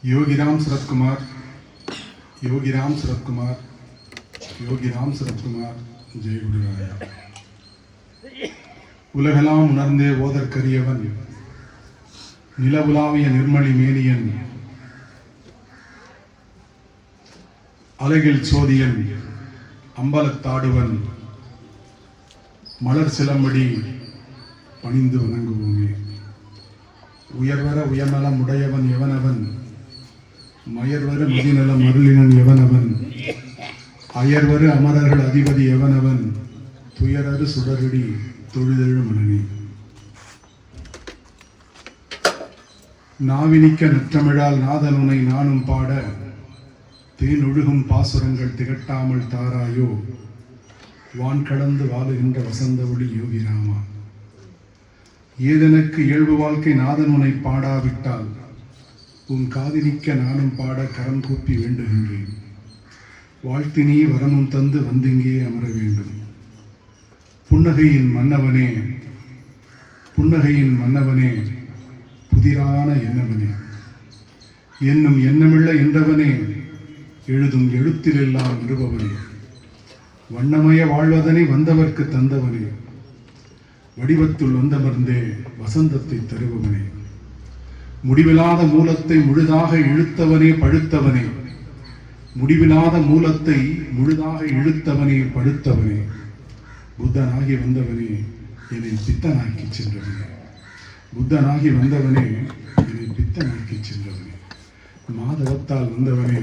योगीराम शरद कुमार, योगीराम शरद कुमार, योगीराम शरद कुमार. जय गुरुराया. உலகெல்லாம் உணர்ந்தே ஓதற்கரியவன், நிலவுலாவிய நிர்மலி மேனியன், அழகில் சோதியன், அம்பலத்தாடுவன், மலர் சிலம்படி பணிந்து வணங்குவோமே. உயர்வர உயர்நலம் உடையவன் எவனவன், மயர்வர மதிநலம் அருளினன் எவனவன், அயர்வரு அமரர்கள் அதிபதி எவனவன், துயரறு சுடரடி தொழுதெழு மனனே. நாவினிக்க நற்றமிழால் நாதனுனை நானும் பாட, தேன் ஒழுகும் பாசுரங்கள் திகட்டாமல் தாராயோ, வான் கடந்து வாழுகின்ற வசந்த ஒளி யோகிராமா. ஏதனுக்கு இயல்பு வாழ்க்கை நாதனுனை பாடாவிட்டால், உன் காதினிக்க நானும் பாட கரம் கூப்பி வேண்டுகின்றேன். வாழ்த்தினி வரமும் தந்து வந்திங்கே அமர வேண்டும். புன்னகையின் மன்னவனே, புன்னகையின் மன்னவனே, புதிரான எண்ணவனே, என்னும் எண்ணமில்ல என்றவனே, எழுதும் எழுத்திலெல்லாம் இருபவனே, வண்ணமய வாழ்வதனை வந்தவர்க்கு தந்தவனே, வடிவத்துள் வந்தமர்ந்தே வசந்தத்தை தருபவனே, முடிவில்லாத மூலத்தை முழுதாக இழுத்தவனே பழுத்தவனே, முடிவில்லாத மூலத்தை முழுதாக இழுத்தவனே படுத்தவனே, புத்தனாகி வந்தவனே என்னை பித்தனாக்கி சென்றவனே, புத்தனாகி வந்தவனே என்னை பித்தனாக்கி சென்றவனே, மாதவத்தால் வந்தவனே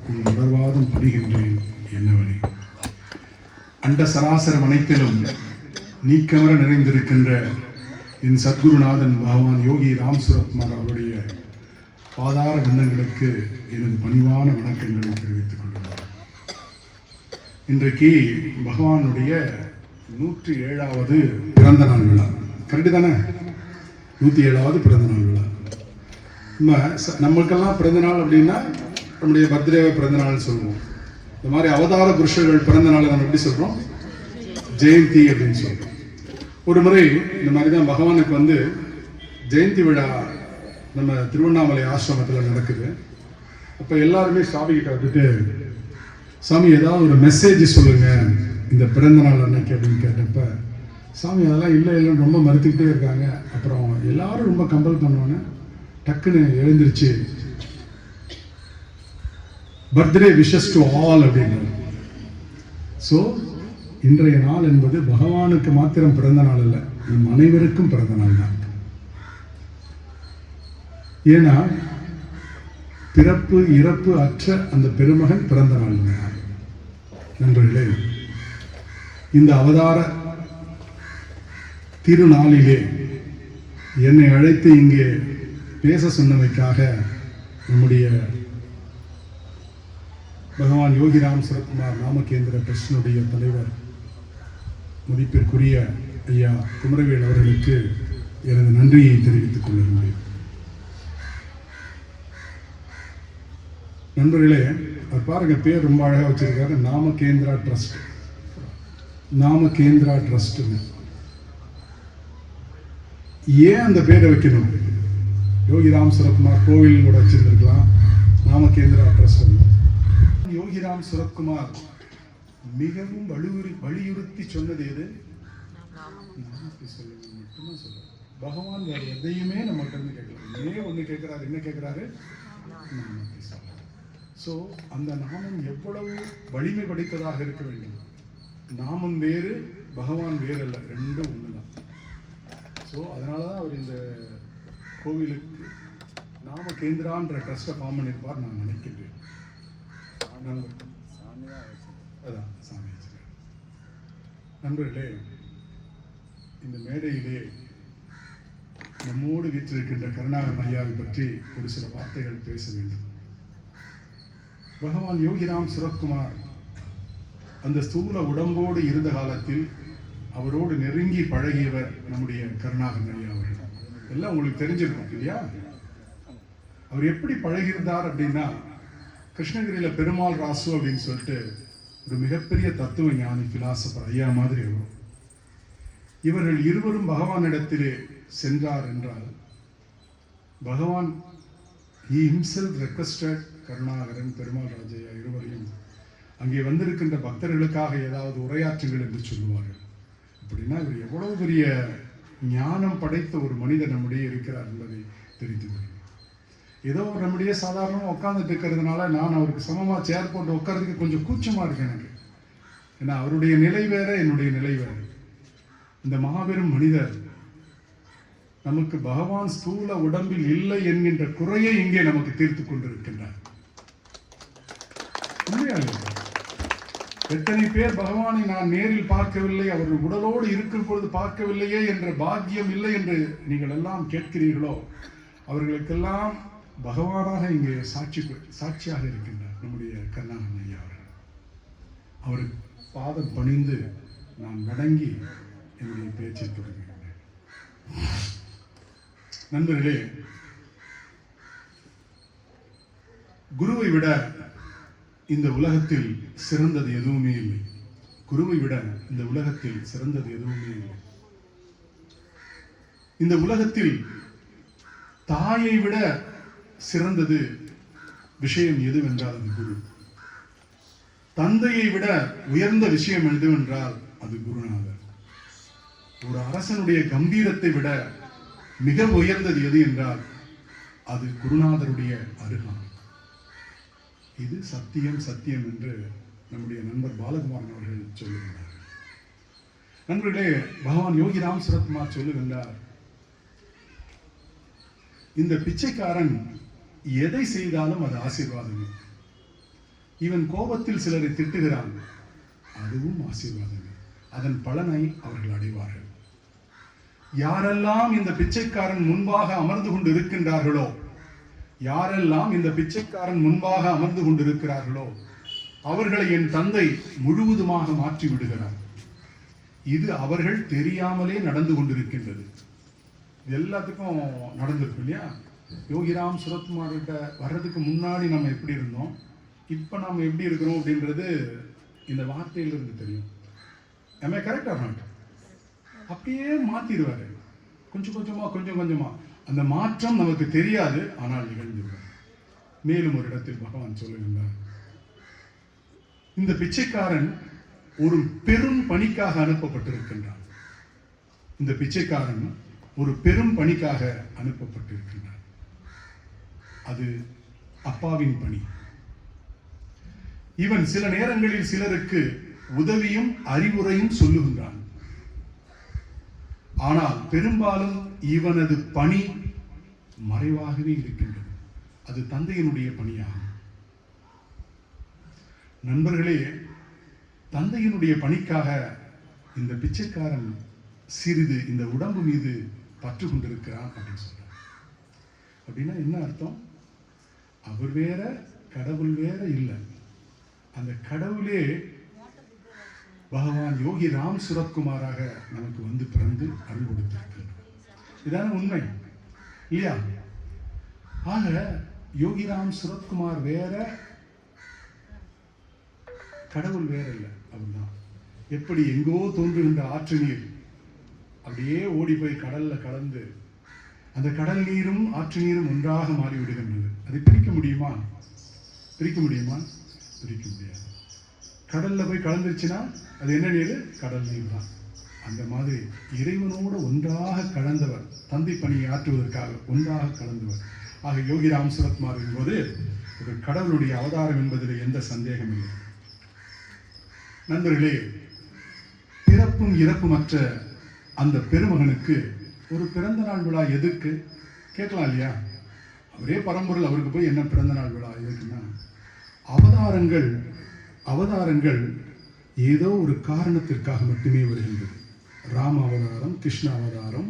உன் உணர்வாதம் படுகின்றேன் என்னவனே. அண்ட சராசரம் அனைத்திலும் நீக்கமர நிறைந்திருக்கின்ற என் சத்குருநாதன் பகவான் யோகி ராம் சுரத்குமார் அவருடைய பாதார கண்டங்களுக்கு எனது பணிவான வணக்கங்களை தெரிவித்துக் கொள்கிறார். இன்றைக்கு பகவானுடைய 107வது பிறந்த நாள் விழா. கரெக்டு தானே? 107வது பிறந்த நாள் விழா. நம்மளுக்கெல்லாம் பிறந்த நாள் அப்படின்னா நம்முடைய பர்த்டேவை பிறந்த நாள் சொல்லுவோம். இந்த மாதிரி அவதார புருஷர்கள் பிறந்த நாளை நம்ம எப்படி சொல்றோம்? ஜெயந்தி அப்படின்னு சொல்றோம். ஒரு முறை இந்த மாதிரி தான் பகவானுக்கு ஜெயந்தி விழா நம்ம திருவண்ணாமலை ஆசிரமத்தில் நடக்குது. அப்போ எல்லாருமே சாமி கிட்ட வந்துட்டு, சாமி ஏதாவது ஒரு மெசேஜ் சொல்லுங்க இந்த பிறந்த நாள் அன்னைக்கு அப்படின்னு கேட்டப்ப, சாமி அதெல்லாம் இல்லை இல்லைன்னு ரொம்ப மறுத்துக்கிட்டே இருக்காங்க. அப்புறம் எல்லாரும் ரொம்ப கம்பல் பண்ணுவாங்க. டக்குன்னு எழுந்திருச்சு பர்த்டே விஷஸ் டு ஆல் அப்படின்னு. ஸோ இன்றைய நாள் என்பது பகவானுக்கு மாத்திரம் பிறந்த நாள் அல்ல, நம் அனைவருக்கும் பிறந்த நாள் தான். ஏன்னா பிறப்பு இறப்பு அற்ற அந்த பெருமகன் பிறந்த நாள். நண்பர்களே, இந்த அவதார திருநாளிலே என்னை அழைத்து இங்கே பேச சொன்னமைக்காக நம்முடைய பகவான் யோகிராம் சரத்குமார் நாமகேந்திர ட்ரஸ்டினுடைய தலைவர் மதிப்பிற்குரிய ஐயா குமரவேல் அவர்களுக்கு எனது நன்றியை தெரிவித்துக் கொள்கிறேன். நண்பர்களே, அவர் பாருங்க, பேர் ரொம்ப அழகாக வச்சிருக்காரு, நாமகேந்திரா ட்ரஸ்ட். நாமகேந்திரா ட்ரஸ்ட். ஏன் அந்த பேரை வைக்கணும்? யோகிராம் சரத்குமார் கோவில் கூட வச்சிருந்திருக்கலாம், நாமகேந்திரா ட்ரஸ்ட். யோகிராம் சரத்குமார் மிகவும் வலியுறுத்தி சொன்னது எது? மட்டும்தான் சொல்ல. பகவான் வேற எதையுமே நம்மகிட்ட இருந்து கேட்கலாம். ஒண்ணு கேட்கிறாரு. என்ன கேட்கிறாரு? ஸோ அந்த நாமம் எவ்வளவு வலிமை படைத்ததாக இருக்க வேண்டும். நாமம் வேறு, பகவான் வேறு அல்ல, ரெண்டும் ஒண்ணுதான். ஸோ அதனாலதான் அவர் இந்த கோவிலுக்கு நாமகேந்திரான்ற ட்ரஸ்ட்டை ஃபார்ம் பண்ணியிருப்பார் நான் நினைக்கின்றேன். அதான் சாமி. நண்பர்களே, இந்த மேடையிலே நம்மோடு வீற்றிருக்கின்ற கருணாகரன் ஐயாவை பற்றி ஒரு சில வார்த்தைகள் பேச வேண்டும். பகவான் யோகிராம் சரத்குமார் அந்த ஸ்தூல உடம்போடு இருந்த காலத்தில் அவரோடு நெருங்கி பழகியவர் நம்முடைய கருணாகரன் ஐயா அவர்கள். எல்லாம் உங்களுக்கு தெரிஞ்சிருக்கும் இல்லையா? அவர் எப்படி பழகியிருந்தார் அப்படின்னா, கிருஷ்ணகிரியில பெருமாள் ராசு அப்படின்னு சொல்லிட்டு ஒரு மிகப்பெரிய தத்துவ ஞானி பிலாசபர் ஐயா மாதிரி வரும். இவர்கள் இருவரும் பகவானிடத்திலே சென்றார் என்றால், பகவான் he himself requested Karunakaran, Perumal Rajaiah இருவரையும் அங்கே வந்திருக்கின்ற பக்தர்களுக்காக ஏதாவது உரையாற்றுங்கள் என்று சொல்லுவார்கள். அப்படின்னா இவர் எவ்வளவு பெரிய ஞானம் படைத்த ஒரு மனிதர் நம்முடைய இருக்கிறார் என்பதை தெரிந்து கொள்ளும். ஏதோ நம்முடைய சாதாரணமாக உட்கார்ந்துட்டு இருக்கிறதுனால நான் அவருக்கு சமமாக சேர் போட்டு உட்கார்றதுக்கு கொஞ்சம் கூச்சமாக இருக்கு எனக்கு. ஏன்னா அவருடைய நிலை வேற, என்னுடைய நிலை வேற. இந்த மாபெரும் மனிதர் நமக்கு பகவான் ஸ்தூல உடம்பில் இல்லை என்கின்ற குறையை இங்கே நமக்கு தீர்த்து கொண்டிருக்கின்றார். எத்தனை பேர் பகவானை நான் நேரில் பார்க்கவில்லை, அவர்கள் உடலோடு இருக்கும் பொழுது பார்க்கவில்லையே என்ற பாக்கியம் இல்லை என்று நீங்கள் எல்லாம் கேட்கிறீர்களோ, அவர்களுக்கெல்லாம் பகவானாக இங்கே சாட்சியாக இருக்கின்றார் நம்முடைய கருணாகரன் ஐயா அவர்கள். அவருக்கு பாதம் பணிந்து நான் வணங்கி என்னுடைய பேச்சை தொடங்குகிறேன். நண்பர்களே, குருவை விட இந்த உலகத்தில் சிறந்தது எதுவுமே இல்லை. குருவை விட இந்த உலகத்தில் சிறந்தது எதுவுமே இல்லை. இந்த உலகத்தில் தாயை விட சிறந்தது விஷயம் எதுவென்றால் அது குரு. தந்தையை விட உயர்ந்த விஷயம் எதுவென்றால் அது குருநாதர். ஒரு அரசனுடைய கம்பீரத்தை விட மிக உயர்ந்தது எது என்றால் அது குருநாதருடைய அருகாமை. இது சத்தியம் சத்தியம் என்று நம்முடைய நண்பர் பாலகுமாரன் அவர்கள் சொல்லுகின்றார். நண்பர்களே, பகவான் யோகி ராம் சரத்குமார் சொல்லுகின்றார், இந்த பிச்சைக்காரன் எதை செய்தாலும் அது ஆசீர்வாதமே. இவன் கோபத்தில் சிலரை திட்டுகிறான், அதுவும் ஆசீர்வாதமே. அதன் பலனை அவர்கள் அடைவார்கள். யாரெல்லாம் இந்த பிச்சைக்காரன் முன்பாக அமர்ந்து கொண்டு இருக்கின்றார்களோ, யாரெல்லாம் இந்த பிச்சைக்காரன் முன்பாக அமர்ந்து கொண்டிருக்கிறார்களோ அவர்களை என் தந்தை முழுவதுமாக மாற்றி விடுகிறார். இது அவர்கள் தெரியாமலே நடந்து கொண்டிருக்கின்றது. எல்லாத்துக்கும் நடந்திருக்கு இல்லையா? யோகிராம் சரத்குமார் கிட்ட வர்றதுக்கு முன்னாடி நம்ம எப்படி இருந்தோம், இப்ப நாம எப்படி இருக்கிறோம் அப்படின்றது இந்த வார்த்தையிலிருந்து தெரியும். am I correct or not? அப்படியே மாத்திடுவாரு கொஞ்சம் கொஞ்சமா. அந்த மாற்றம் நமக்கு தெரியாது, ஆனால் நிகழ்ந்துவிடும். மேலும் ஒரு இடத்தில் பகவான் சொல்லுகின்றார், இந்த பிச்சைக்காரன் ஒரு பெரும் பணிக்காக அனுப்பப்பட்டிருக்கின்றான். இந்த பிச்சைக்காரன் ஒரு பெரும் பணிக்காக அனுப்பப்பட்டிருக்கின்றான். அது அப்பாவின் பணி. இவன் சில நேரங்களில் சிலருக்கு உதவியும் அறிவுரையும் சொல்லுகின்றான். ஆனால் பெரும்பாலும் இவனது பணி மறைவாகவே இருக்கின்றது. அது தந்தையினுடைய பணியாகும். நண்பர்களே, தந்தையினுடைய பணிக்காக இந்த பிச்சைக்காரன் சிறிது இந்த உடம்பு மீது பற்று கொண்டிருக்கிறான் அப்படின்னு சொல்றான். அப்படின்னா என்ன அர்த்தம்? அவர் வேற, கடவுள் வேற இல்லை. அந்த கடவுளே பகவான் யோகி ராம் சரத்குமாராக நமக்கு வந்து பிறந்து அருள் கொடுத்திருக்கிறார். இதான உண்மை இல்லையா? ஆக யோகி ராம் சரத்குமார் வேற, கடவுள் வேற இல்லை. அவர்தான் எப்படி எங்கோ தோன்றுகின்ற ஆற்று நீர் அப்படியே ஓடி போய் கடல்ல கலந்து அந்த கடல் நீரும் ஆற்று நீரும் ஒன்றாக மாறிவிடுகின்றது. அதை பிரிக்க முடியுமா? பிரிக்க முடியாது. கடல்ல போய் கலந்துருச்சுன்னா அது என்ன நீர்? கடல் நீர் தான். அந்த மாதிரி இறைவனோடு ஒன்றாக கலந்தவர், தந்தை பணியை ஆற்றுவதற்காக ஒன்றாக கலந்தவர். ஆக யோகி ராம் சரத்குமார் என்பது ஒரு கடவுளுடைய அவதாரம் என்பதில் எந்த சந்தேகம் இல்லை. நண்பர்களே, பிறப்பும் இறப்புமற்ற அந்த பெருமகனுக்கு ஒரு பிறந்த நாள் விழா எதுக்கு கேட்கலாம் இல்லையா? அவரே பரம்பொருள், அவருக்கு போய் என்ன பிறந்த நாள் விழா எதுக்குன்னா, அவதாரங்கள் ஏதோ ஒரு காரணத்திற்காக மட்டுமே வருகின்றது. ராம அவதாரம், கிருஷ்ண அவதாரங்கள்.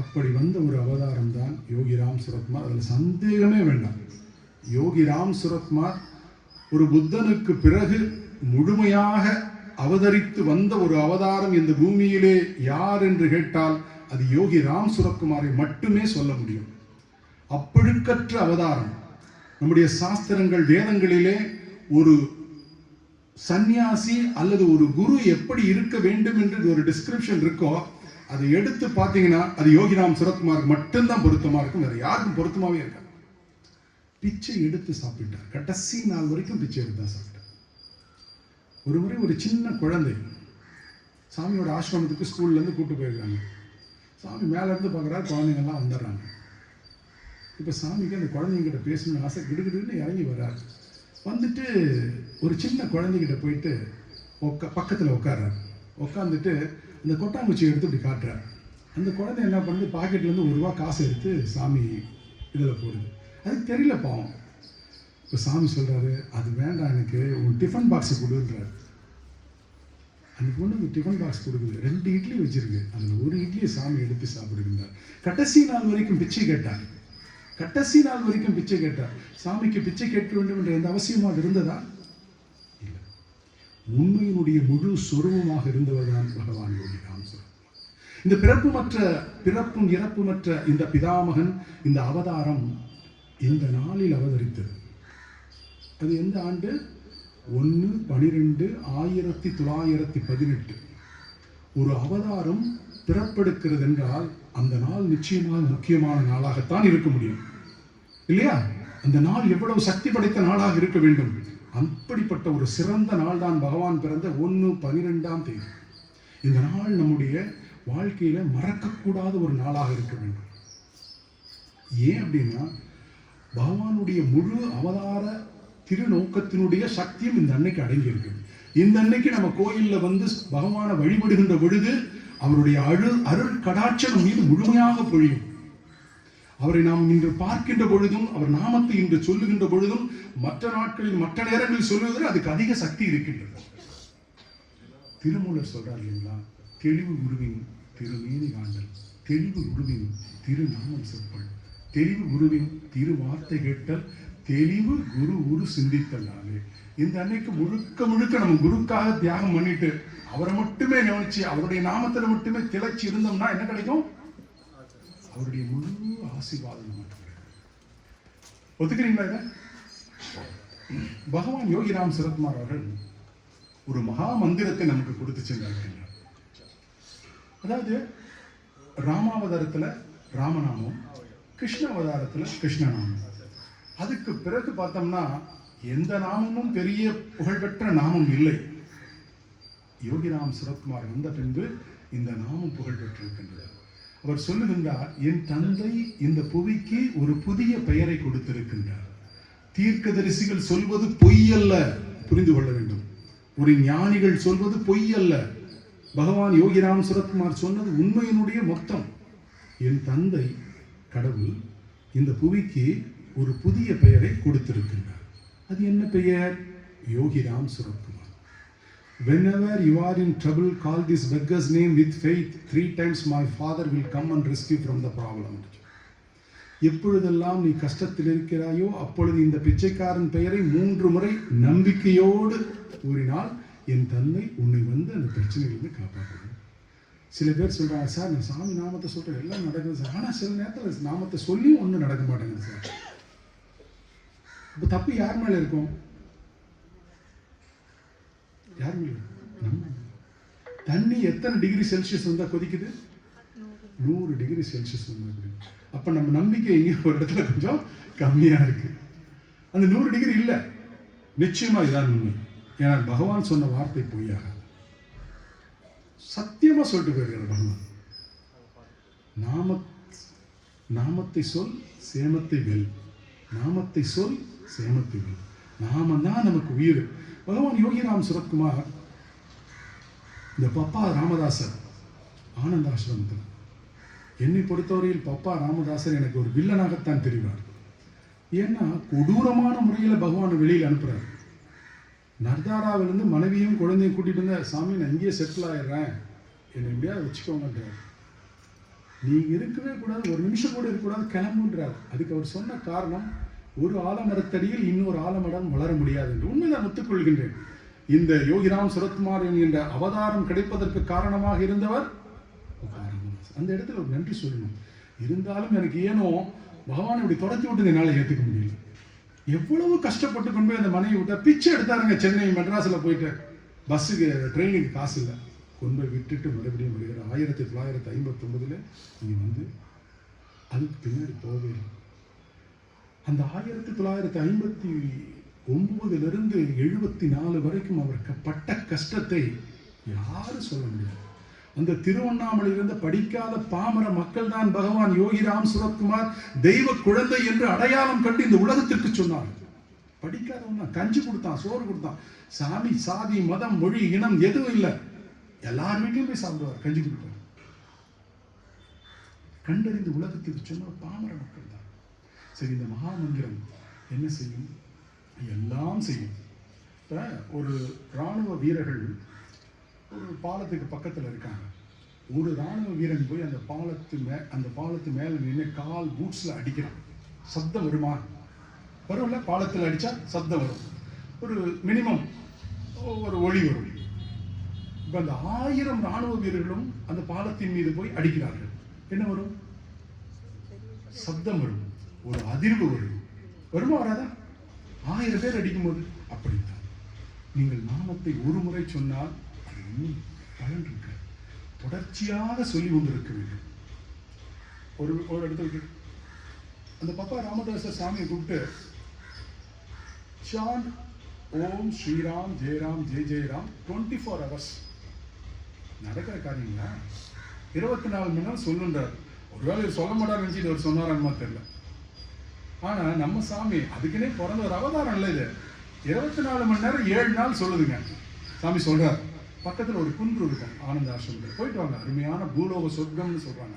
அப்படி வந்த ஒரு அவதாரம் தான் யோகி ராம் சரத்குமார். அதில் சந்தேகமே வேண்டாம். யோகி ராம் சரத்குமார் ஒரு புத்தனுக்கு பிறகு முழுமையாக அவதரித்து வந்த ஒரு அவதாரம் இந்த பூமியிலே யார் என்று கேட்டால் அது யோகி ராம் சரத்குமாரை மட்டுமே சொல்ல முடியும். அப்பழுக்கற்ற அவதாரம். நம்முடைய சாஸ்திரங்கள், வேதங்களிலே ஒரு சந்நியாசி அல்லது ஒரு குரு எப்படி இருக்க வேண்டும் என்று ஒரு டிஸ்கிரிப்ஷன் இருக்கோ, அதை எடுத்து பார்த்தீங்கன்னா அது யோகிராம் சுரத்குமாருக்கு மட்டும்தான் பொருத்தமா இருக்கும், வேற யாருக்கும் பொருத்தமாவே இருக்காது. பிச்சை எடுத்து சாப்பிட்டார், கடைசி நாள் வரைக்கும் பிச்சை எடுத்து தான் சாப்பிட்டார். ஒரு முறை ஒரு சின்ன குழந்தை சாமியோட ஆசிரமத்துக்கு ஸ்கூல்ல இருந்து கூட்டு போயிருக்காங்க. சாமி மேல இருந்து பார்க்குறாரு, குழந்தைங்கள்லாம் வந்துடுறாங்க. இப்போ சாமிக்கு அந்த குழந்தைங்கிட்ட பேசணும்னு ஆசை, கிடுகிடுன்னு இறங்கி வர்றாரு. வந்துட்டு ஒரு சின்ன குழந்தைகிட்ட போயிட்டு பக்கத்தில் உட்கார்றாரு. உட்காந்துட்டு அந்த கொட்டாங்குச்சியை எடுத்து இப்படி காட்டுறாரு. அந்த குழந்தை என்ன பண்ணுது, பாக்கெட்லேருந்து ₹1 காசு எடுத்து சாமி இதில் போடுது. அதுக்கு தெரியல பாவம். இப்போ சாமி சொல்கிறாரு, அது வேண்டாம், எனக்கு உன் டிஃபன் பாக்ஸை கொடுன்றாரு. அந்த பொண்ணு டிஃபன் பாக்ஸ் கொடுக்குது, 2 இட்லி வச்சிருக்கு, அதில் ஒரு இட்லியை சாமி எடுத்து சாப்பிடுகின்றார். கடைசி நாள் வரைக்கும் பிச்சை கேட்டார், கடைசி நாள் வரைக்கும் பிச்சை கேட்டார். சாமிக்கு பிச்சை கேட்க வேண்டும் என்ற எந்த அவசியமும் அது இருந்ததா? இல்லை. உண்மையினுடைய முழு சொருவமாக இருந்தவர் தான் பகவான் யோகிராம் சுரத்குமார். இந்த பிறப்பும் இறப்புமற்ற இந்த பிதாமகன், இந்த அவதாரம் இந்த நாளில் அவதரித்தது. அது எந்த ஆண்டு? 1/12/1918. ஒரு அவதாரம் பிறப்பெடுக்கிறது என்றால் அந்த நாள் நிச்சயமாக முக்கியமான நாளாகத்தான் இருக்க முடியும், இல்லையா? அந்த நாள் எவ்வளவு சக்தி படைத்த நாளாக இருக்க வேண்டும். அப்படிப்பட்ட ஒரு சிறந்த நாள் தான் பகவான் பிறந்த 1/12. இந்த நாள் நம்முடைய வாழ்க்கையில மறக்கக்கூடாத ஒரு நாளாக இருக்க வேண்டும். ஏன் அப்படின்னா, பகவானுடைய முழு அவதார திருநோக்கத்தினுடைய சக்தியும் இந்த அன்னைக்கு அடங்கி இருக்கு. இந்த அன்னைக்கு நம்ம கோயில்ல வந்து பகவானை வழிபடுகின்ற பொழுது அவருடைய அருள் கடாட்சம் மீது முழுமையாக பொழியும். அவரை நாம் இன்று பார்க்கின்ற பொழுதும், அவர் நாமத்தை இன்று சொல்லுகின்ற பொழுதும், மற்ற நாட்களில் மற்ற நேரங்களில் சொல்லுவதில் அதுக்கு அதிக சக்தி இருக்கின்றது. திருமூலர் சொல்றார் இல்லைங்களா, தெளிவு குருவின் திருமேனி காண்டல், தெளிவு குருவின் திருநாமம் சொற்பல், தெளிவு குருவின் திருவார்த்தை கேட்டல், தெளிவு குரு சிந்தித்தலாலே. இந்த அன்னைக்கு முழுக்க நம்ம குருக்காக தியாகம் பண்ணிட்டு அவரை மட்டுமே நினைச்சு அவருடைய நாமத்தில் மட்டுமே திளைச்சி இருந்தோம்னா என்ன கிடைக்கும்? அவருடைய முழு ஆசீர்வாதம் நமக்கு. ஒத்துக்கிறீங்களா? பகவான் யோகிராம் சுரத்குமார் அவர்கள் ஒரு மகா மந்திரத்தை நமக்கு கொடுத்து சென்றார். அதாவது ராமாவதாரத்துல ராமநாமம், கிருஷ்ண அவதாரத்துல கிருஷ்ணநாமம். அதுக்கு பிறகு பார்த்தோம்னா எந்த நாமமும் பெரிய புகழ்பெற்ற நாமம் இல்லை. யோகிராம் சுரத்குமார் வந்த பின்பு இந்த நாமம் புகழ் பெற்றிருக்கின்றது. அவர் சொல்லுகின்றார், என் தந்தை இந்த புவிக்கு ஒரு புதிய பெயரை கொடுத்திருக்கின்றார். தீர்க்கதரிசிகள் சொல்வது பொய் அல்ல, புரிந்து கொள்ள வேண்டும். ஒரு ஞானிகள் சொல்வது பொய் அல்ல. பகவான் யோகிராம் சுரத்குமார் சொன்னது உண்மையினுடைய மொத்தம். என் தந்தை கடவுள் இந்த புவிக்கு ஒரு புதிய பெயரை கொடுத்திருக்கின்றார். அது என்ன பெயர்? Yogiram Suratkumar. Whenever you are in trouble, call this beggar's name with faith. 3 times my father will come and rescue from the problem. எப்பொழுதெல்லாம் நீ கஷ்டத்தில் இருக்கிறாயோ அப்பொழுது இந்த பிச்சைக்காரன் பெயரை 3 முறை நம்பிக்கையோடு கூறினால் என் தந்தை உன்னை வந்து அந்த பிரச்சனையிலிருந்து காப்பாற்றுவேன். சில பேர் சொல்றாங்க, சார் நான் சாமி நாமத்தை சொல்றேன் எல்லாம் நடக்குது சார், ஆனா சில நேரத்தில் நாமத்தை சொல்லி ஒன்றும் நடக்க மாட்டேங்குது சார். இப்போ தப்பு யார் மேல இருக்கும்? யார் மேல? தண்ணி எத்தனை டிகிரி செல்சியஸ் வந்தா கொதிக்குது? 100 டிகிரி செல்சியஸ் வந்தா. அப்ப நம்ம நம்பிக்கை எங்கேயோ ஒரு இடத்துல கொஞ்சம் கம்மியா இருக்கு. அந்த 100 டிகிரி இல்லை, நிச்சயமா இதான் உண்மை. ஏன்னா பகவான் சொன்ன வார்த்தை பொய்யாக சத்தியமா சொல்லிட்டு போயிருக்காரு பகவான். நாமத்தை சொல் சேமத்தை வெல், நாமத்தை சொல் சேமத்தை வெல். நாமம் தான் நமக்கு உயிர். பகவான் யோகிராம் சுரத்குமார் இந்த பப்பா ராமதாசர் ஆனந்த ஆசிரமத்தில், என்னை பொறுத்தவரையில் பப்பா ராமதாசர் எனக்கு ஒரு வில்லனாகத்தான் தெரிவார். ஏன்னா கொடூரமான முறையில் பகவான் வெளியில் அனுப்புறாரு. நர்தாராவிலிருந்து மனைவியும் குழந்தையும் கூட்டிட்டு இருந்த, சாமி நான் இங்கேயே செட்டில் ஆயிடுறேன், என்னை எப்படியாவது வச்சுக்கோங்கன்றார். நீங்க இருக்கவே கூடாது, ஒரு நிமிஷம் கூட இருக்கக்கூடாது, கிளம்புன்றார். அதுக்கு அவர் சொன்ன காரணம், ஒரு ஆலமரத்தடியில் இன்னொரு ஆலமரம் வளர முடியாது என்று. உண்மைதான், ஒத்துக்கொள்கின்றேன். இந்த யோகிராம் சுரத்குமார் என்கின்ற அவதாரம் கிடைப்பதற்கு காரணமாக இருந்தவர் அந்த இடத்துல ஒரு நன்றி சொல்லணும். இருந்தாலும் எனக்கு ஏனோ பகவான் இப்படி தொடர்ச்சி விட்டு என்னால் ஏற்றுக்க முடியல. எவ்வளவு கஷ்டப்பட்டு கொண்டு போய் அந்த மனைவி விட்டா, பிச்சை எடுத்தாருங்க. சென்னை மெட்ராஸில் போயிட்டு பஸ்ஸுக்கு ட்ரெயினுக்கு காசு இல்லை, கொண்டு போய் விட்டுட்டு மறுபடியும் வருகிற 1959 இங்கே வந்து அதுக்கு பின்னாடி போகவே இல்லை. அந்த 1959 74 வரைக்கும் அவருக்கு பட்ட கஷ்டத்தை யாரும் சொல்ல முடியாது. அந்த திருவண்ணாமலையிலிருந்து படிக்காத பாமர மக்கள் தான் பகவான் யோகிராம் சுரத்குமார் தெய்வ குழந்தை என்று அடையாளம் கண்டு இந்த உலகத்திற்கு சொன்னார். படிக்காதவன் தான், கஞ்சி கொடுத்தான், சோறு கொடுத்தான். சாமி சாதி மதம் மொழி இனம் எதுவும் இல்லை, எல்லார் வீட்லையும் போய் சாப்பிடுவார், கஞ்சி கொடுப்பார். கண்டறிந்து உலகத்துக்கு சொன்ன பாமர மக்கள் தான். சரி, இந்த மகாமந்திரம் என்ன செய்யும்? எல்லாம் செய்யும். இப்போ ஒரு இராணுவ வீரர்கள் ஒரு பாலத்துக்கு பக்கத்தில் இருக்காங்க. ஒரு இராணுவ வீரன் போய் அந்த பாலத்து மேலே நின்று கால் பூட்ஸில் அடிக்கிறான். சப்தம் வருமா? வரும்ல, பாலத்தில் அடித்தா சப்தம் வரும், ஒரு மினிமம் ஒரு ஒளி வரும். இப்போ அந்த 1000 இராணுவ வீரர்களும் அந்த பாலத்தின் மீது போய் அடிக்கிறார்கள். என்ன வரும்? சப்தம் வரும், ஒரு அதிர்வு வரும். வருமா வராதா? 1000 பேர் அடிக்கும்போது அப்படித்தான். நீங்கள் நாமத்தை ஒரு முறை சொன்னால் அது இன்னும் பலன் இருக்க, தொடர்ச்சியாக சொல்லி கொண்டிருக்க வேண்டும். ஒரு இடத்துல அந்த பப்பா ராமதாச சாமியை கூப்பிட்டு சாண்ட் ஓம் ஸ்ரீராம் ஜெயராம் ஜெய் ஜெயராம் 24 hours நடக்கிற காரியங்களா? 24 மணி நேரம் சொல்லுன்றார். ஒருவேளை சொல்ல மாட்டார் நினைச்சு அவர் சொன்னாரான்னு தெரியல. ஆனா நம்ம சாமி அதுக்குன்னே பிறந்த ஒரு அவதாரம் இல்லை. இது 24 மணி நேரம் 7 நாள் சொல்லுதுங்க. சாமி சொல்றார். பக்கத்துல ஒரு குன்று இருக்கும், ஆனந்த ஆசிரமத்தில் போயிட்டு வாங்க, அருமையான பூலோக சொர்க்கம்னு சொல்றாங்க.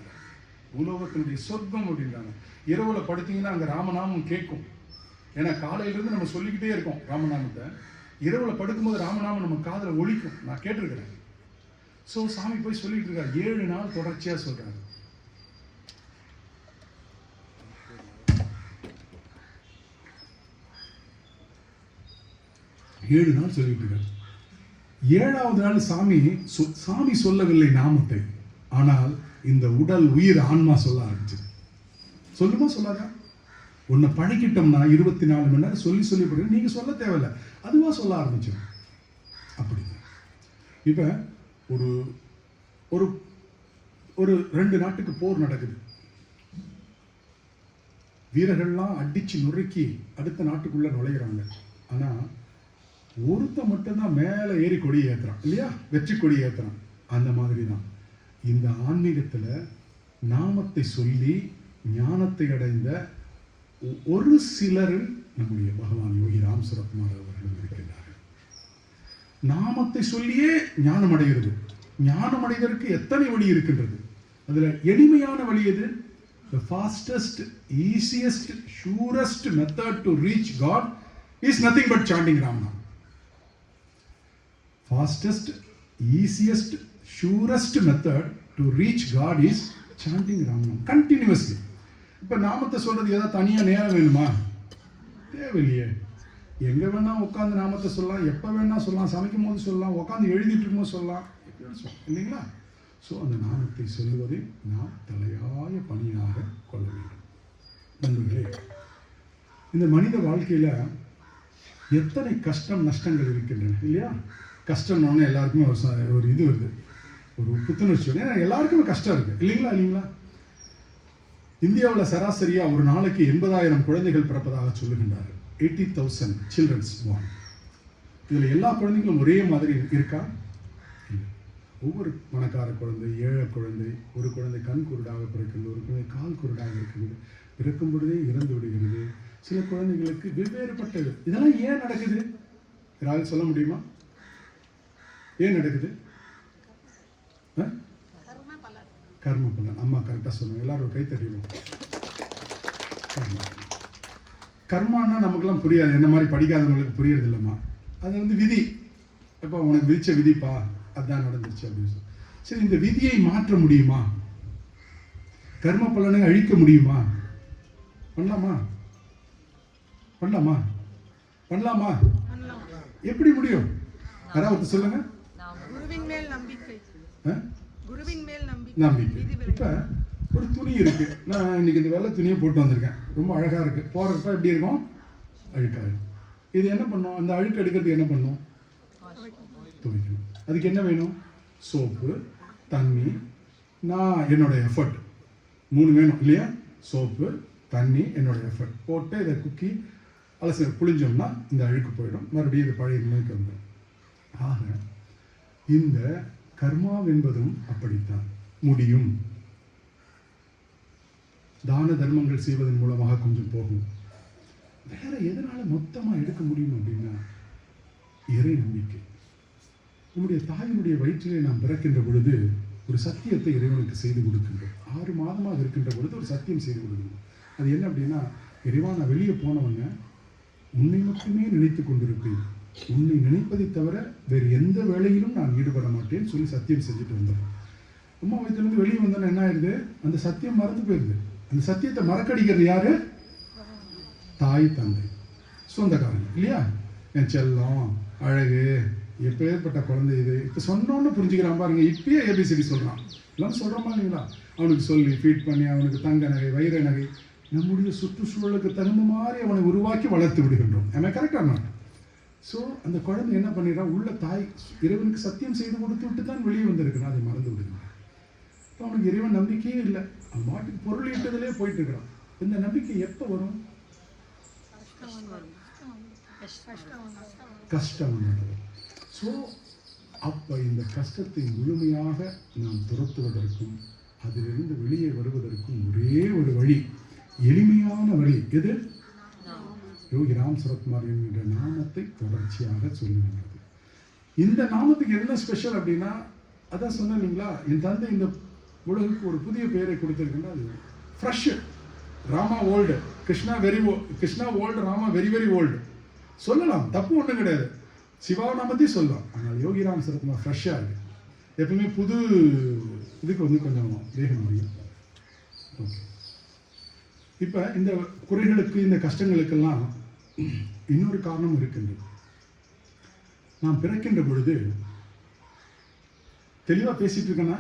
பூலோகத்தினுடைய சொர்க்கம் அப்படின்றாங்க. இரவுல படுத்தீங்கன்னா அங்க ராமநாமம் கேட்கும். ஏன்னா காலையிலிருந்து நம்ம சொல்லிக்கிட்டே இருக்கோம் ராமநாமத்தை. இரவுல படுக்கும்போது ராமநாமம் நம்ம காதுல ஒலிக்கும். நான் கேட்டிருக்கிறேன். ஸோ சாமி போய் சொல்லிட்டு இருக்காரு. 7 நாள் தொடர்ச்சியா சொல்றாரு. ஏழு நாள் சொல்லிட்டு இருக்காரு. 7வது நாள் சாமி சொல்லவில்லை நாமத்தை, ஆனால் இந்த உடல் உயிர் ஆன்மா சொல்ல ஆரம்பிச்சது. சொல்லுமா சொல்லாதா? உன்னை பழக்கிட்டோம்னா 24 மணி நேரம் சொல்லி போடுங்க, நீங்க சொல்ல தேவையில்லை, அதுவா சொல்ல ஆரம்பிச்சிடும். அப்படி இப்ப ஒரு 2 நாட்டுக்கு போர் நடக்குது. வீரர்கள்லாம் அடிச்சு நுறுக்கி அடுத்த நாட்டுக்குள்ள நுழைகிறாங்க. ஆனா ஒருத்த மட்டும்தான் மேலே ஏறி கொடி ஏற்றுறான் இல்லையா? வெற்றி கொடி ஏற்றுறான். அந்த மாதிரி தான் இந்த ஆன்மீகத்துல நாமத்தை சொல்லி ஞானத்தை அடைந்த ஒரு சிலர் நம்முடைய பகவான் யோகி ராம் சுரத்குமார் அவர்கள் இருக்கின்றார்கள். நாமத்தை சொல்லியே ஞானம் அடைகிறது. ஞானம் அடைவதற்கு எத்தனை வழி இருக்கின்றது. அதுல எளிமையான வழி எது? The fastest, easiest, surest method to reach God is nothing but chanting Ramnam. Fastest, easiest, surest method to reach God is chanting Ramnam continuously. இப்ப நாமத்தை சொல்றது ஏதாவது தனியா நேரம் வேணுமா? தேவையில்லையே. எங்க வேணா உட்காந்து நாமத்தை சொல்லலாம், எப்ப வேணா சொல்லலாம், சமைக்கும் போது சொல்லலாம், உட்காந்து எழுதிட்டு இருக்கும்போது சொல்லலாம், இல்லைங்களா? ஸோ அந்த நாமத்தை சொல்லுவதை நாம் தலையாய பணியாக கொள்ள வேண்டும். நண்பர்களே, இந்த மனித வாழ்க்கையில எத்தனை கஷ்டம் நஷ்டங்கள் இருக்கின்றன இல்லையா? கஷ்டம்னு எல்லாருக்குமே ஒரு இது வருது, ஒரு புத்துணர்ச்சி. ஏன்னா எல்லாருக்குமே கஷ்டம் இருக்கு இல்லைங்களா? இந்தியாவில் சராசரியா ஒரு நாளைக்கு 80,000 குழந்தைகள் பிறப்பதாக சொல்லுகின்றார்கள். 80,000 children's born. இதுல எல்லா குழந்தைகளும் ஒரே மாதிரி இருக்கா? ஒவ்வொரு பணக்கார குழந்தை, ஏழை குழந்தை, ஒரு குழந்தை கண் குருடாக பிறக்கிறது, ஒரு குழந்தை கால் குருடாக இருக்கிறது, பிறக்கும் பொழுதே இறந்து விடுகிறது. சில குழந்தைகளுக்கு வெவ்வேறுபட்டது. இதெல்லாம் ஏன் நடக்குது? யாராவது சொல்ல முடியுமா? ஏன் நடக்குது? கர்ம பலன். அம்மா கரெக்டாக சொல்லுங்க, எல்லாரும் கை தட்டிடுவோம். கர்மானா நமக்குலாம் புரியாது, என்ன மாதிரி படிக்காதவங்களுக்கு புரியறது இல்லைம்மா. அது விதி. இப்போ உனக்கு விதிச்ச விதிப்பா, அதான் நடந்துச்சு அப்படின்னு சொல்லி. சரி, இந்த விதியை மாற்ற முடியுமா? கர்ம பலனை அழிக்க முடியுமா? பண்ணலாமா? எப்படி முடியும்? யாராவது சொல்லுங்க. நம்பிக்கை. இப்ப ஒரு துணி இருக்கு, நான் இன்னைக்கு இந்த வெள்ளை துணியை போட்டு வந்திருக்கேன், ரொம்ப அழகா இருக்கு. போறப்ப எப்படி இருக்கும்? அழுக்காயிடும். இது என்ன பண்ணும்? அந்த அழுக்கு எடுக்கிறதுக்கு என்ன பண்ணும்? துவைக்கணும். அதுக்கு என்ன வேணும்? சோப்பு, தண்ணி, நான் என்னோட எஃபர்ட், 3 வேணும் இல்லையா? சோப்பு, தண்ணி, என்னோட எஃபர்ட் போட்டு இதை குக்கி அலசி புளிஞ்சோம்னா இந்த அழுக்கு போயிடும், மறுபடியும் இது பழைய நிலைக்கு வந்துடும். ஆக இந்த கர்மா என்பதும் அப்படித்தான் முடியும். தான தர்மங்கள் செய்வதன் மூலமாக கொஞ்சம் போகும். வேற எதனால மொத்தமா எடுக்க முடியும் அப்படின்னா இறை நம்பிக்கை. நம்முடைய தாயினுடைய வயிற்றிலே நாம் பிறக்கின்ற பொழுது ஒரு சத்தியத்தை இறைவனுக்கு செய்து கொடுக்கின்றோம். 6 மாதமாக இருக்கின்ற பொழுது ஒரு சத்தியம் செய்து கொடுக்கணும். அது என்ன அப்படின்னா, இறைவா நான் வெளியே போனவங்க உன்னை மட்டுமே நினைத்து கொண்டிருப்பேன், உன்னை நினைப்பதை தவிர வேறு எந்த வேலையிலும் நான் ஈடுபட மாட்டேன்னு சொல்லி சத்தியம் செஞ்சுட்டு வந்தோம். அம்மா வயிற்றுலேருந்து வெளியே வந்தோன்னா என்ன ஆயிடுது? அந்த சத்தியம் மறந்து போயிடுது. அந்த சத்தியத்தை மறக்கடிக்கிறது யாரு? தாய், தந்தை, சொந்தக்காரங்க இல்லையா? என் செல்லம், அழகு, எப்பேற்பட்ட குழந்தை இது, இப்போ சொன்னோன்னு புரிஞ்சுக்கிறான் பாருங்க. இப்பயே ஏபிசிடி சொல்கிறான், எல்லாம் சொல்கிறோமா இல்லைங்களா? அவனுக்கு சொல்லி ஃபீட் பண்ணி அவனுக்கு தங்க நகை, வைர நகை, நம்முடைய சுற்றுச்சூழலுக்கு தகுந்த மாதிரி அவனை உருவாக்கி வளர்த்து விடுகின்றோம். நம்ம கரெக்டாக நான். ஸோ அந்த குழந்தை என்ன பண்ணிடுறான்? உள்ள தாய் இறைவனுக்கு சத்தியம் செய்து கொடுத்து விட்டு தான் வெளியே வந்திருக்கிறான், அதை மறந்து விடுகிறான். இப்போ அவனுக்கு இறைவன் நம்பிக்கையே இல்லை, அவன் மாட்டுக்கு பொருள் ஈட்டதிலே போயிட்டு இருக்கிறான். இந்த நம்பிக்கை எப்போ வரும்? கஷ்டம் வந்தது. ஸோ அப்போ இந்த கஷ்டத்தை முழுமையாக நாம் துரத்துவதற்கும் அதிலிருந்து வெளியே வருவதற்கும் ஒரே ஒரு வழி, எளிமையான வழி. எது? யோகி ராம் சரத்குமார் என்கின்ற நாமத்தை தொடர்ச்சியாக சொல்லுகிறது. இந்த நாமத்துக்கு என்ன ஸ்பெஷல் அப்படின்னா, அதான் சொன்னேன் இல்லைங்களா, என் தந்தை இந்த உலகுக்கு ஒரு புதிய பெயரை கொடுத்திருக்கின்ற, அது fresh. Rama old, Krishna Krishna old, Rama very very old சொல்லலாம், தப்பு ஒன்றும் கிடையாது. சிவா நாமத்தையும் சொல்லலாம். ஆனால் யோகி ராம் சரத்குமார் ஃப்ரெஷ்ஷாக இருக்கு. எப்பவுமே புது இதுக்கு கொஞ்சம் வேகம் முடியும். ஓகே, இப்போ இந்த குறைகளுக்கு, இந்த கஷ்டங்களுக்கெல்லாம் இன்னொரு காரணம் இருக்கின்றது. நாம் பிறக்கின்ற பொழுது தெளிவாக பேசிட்டு இருக்கேன்னா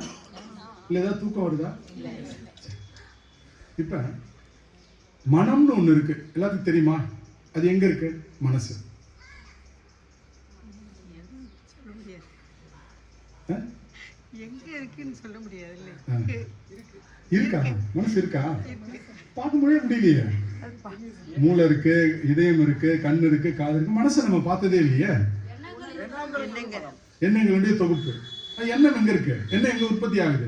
இல்லை ஏதாவது தூக்கம் வருதா? இப்போ மனம்னு ஒன்று இருக்கு, எல்லாத்துக்கும் தெரியுமா? அது எங்க இருக்கு? மனசு. எங்க இருக்குன்னு சொல்ல முடியாது. இருக்கா? மனசு இருக்கா? பார்க்க முடியலையே. மூளை இருக்கு, இதயம் இருக்கு, கண் இருக்கு, காது இருக்கு. மனசை நம்ம பார்த்ததே இல்லையே. எண்ணங்களுடைய தொகுப்பு. எண்ணம் எங்க இருக்கு? எண்ணம் எங்க உற்பத்தி ஆகுது?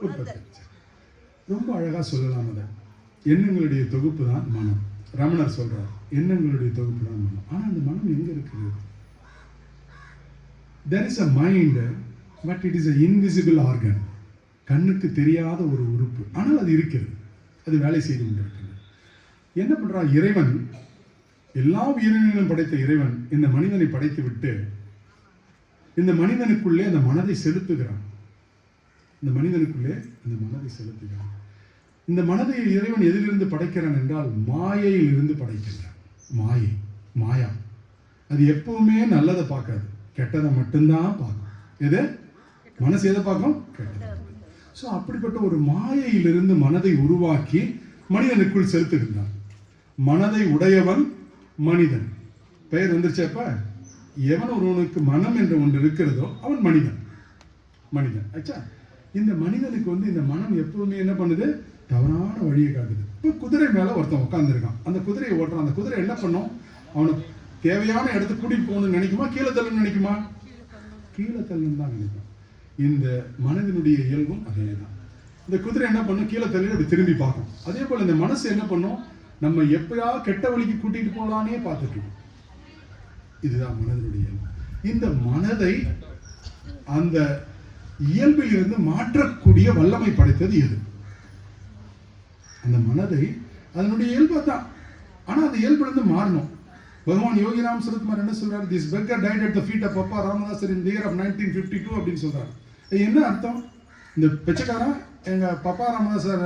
உற்பத்தி. ரொம்ப அழகா சொல்லலாம் அதை. எண்ணங்களுடைய தொகுப்பு தான் மனம். ரமணர் சொல்றார், எண்ணங்களுடைய தொகுப்பு தான் மனம். ஆனா அந்த மனம் எங்க இருக்குது? There is a mind, but it is an invisible organ. கண்ணுக்கு தெரியாத ஒரு உறுப்பு, ஆனால் அது இருக்கிறது, அது வேலை செய்து கொண்டிருக்கிறது. என்ன பண்றா இறைவன்? எல்லா உயிரினங்களும் படைத்த இறைவன் இந்த மனிதனை படைத்து விட்டு இந்த மனிதனுக்குள்ளே அந்த மனதை செலுத்துகிறான். இந்த மனிதனுக்குள்ளே அந்த மனதை செலுத்துகிறான். இந்த மனதை இறைவன் எதிலிருந்து படைக்கிறான் என்றால் மாயையில் இருந்து படைக்கின்றான். மாயை, மாயா, அது எப்பவுமே நல்லதை பார்க்காது, கெட்டதை மட்டும்தான் பார்க்கும். எது? மனசு எதை பார்க்கும்? கெட்டதை. ஸோ அப்படிப்பட்ட ஒரு மாயையிலிருந்து மனதை உருவாக்கி மனிதனுக்குள் செலுத்துகின்றான். மனதை உடையவன் மனிதன். பெயர் வந்துருச்சப்ப, எவன் ஒருவனுக்கு மனம் என்ற ஒன்று இருக்கிறதோ அவன் மனிதன். மனிதன் ஆச்சா? இந்த மனிதனுக்கு இந்த மனம் எப்பவுமே என்ன பண்ணுது? தவறான வழியை காட்டுது. இப்போ குதிரை மேலே ஒருத்தன் உட்காந்துருக்கான், அந்த குதிரையை ஓட்டுறான். அந்த குதிரை என்ன பண்ணும்? அவனுக்கு தேவையான இடத்துக்கு கூட்டிட்டு போகணும்னு நினைக்குமா, கீழே தள்ளணும்னு நினைக்குமா? கீழே தள்ளணும் தான் நினைக்கும். இந்த மனதினுடைய இயல்பும் அதே தான். இந்த குதிரை என்ன பண்ணும்? கீழே தள்ளி அப்படி திரும்பி பார்க்கும். அதே போல இந்த மனசு என்ன பண்ணும்? நம்ம எப்பயாவது கெட்ட வழிக்கு கூட்டிட்டு போகலானே பார்த்துட்டு. இதுதான் மனதினுடைய இயல்பு. இந்த மனதை அந்த இயல்பில் இருந்து மாற்றக்கூடிய வல்லமை படைத்தது எது? அந்த மனதை அதனுடைய இயல்பு தான். ஆனா அந்த இயல்புல இருந்து மாறணும். பகவான் யோகி ராம் சரத்குமார் என்ன சொல்றாரு? This beggar died at the feet of Pappa Ramadasar in the year of 1952 அப்படின்னு சொல்றாரு. என்ன அர்த்தம்? இந்த பிச்சைக்காரன் எங்க பப்பா ராமதாசர்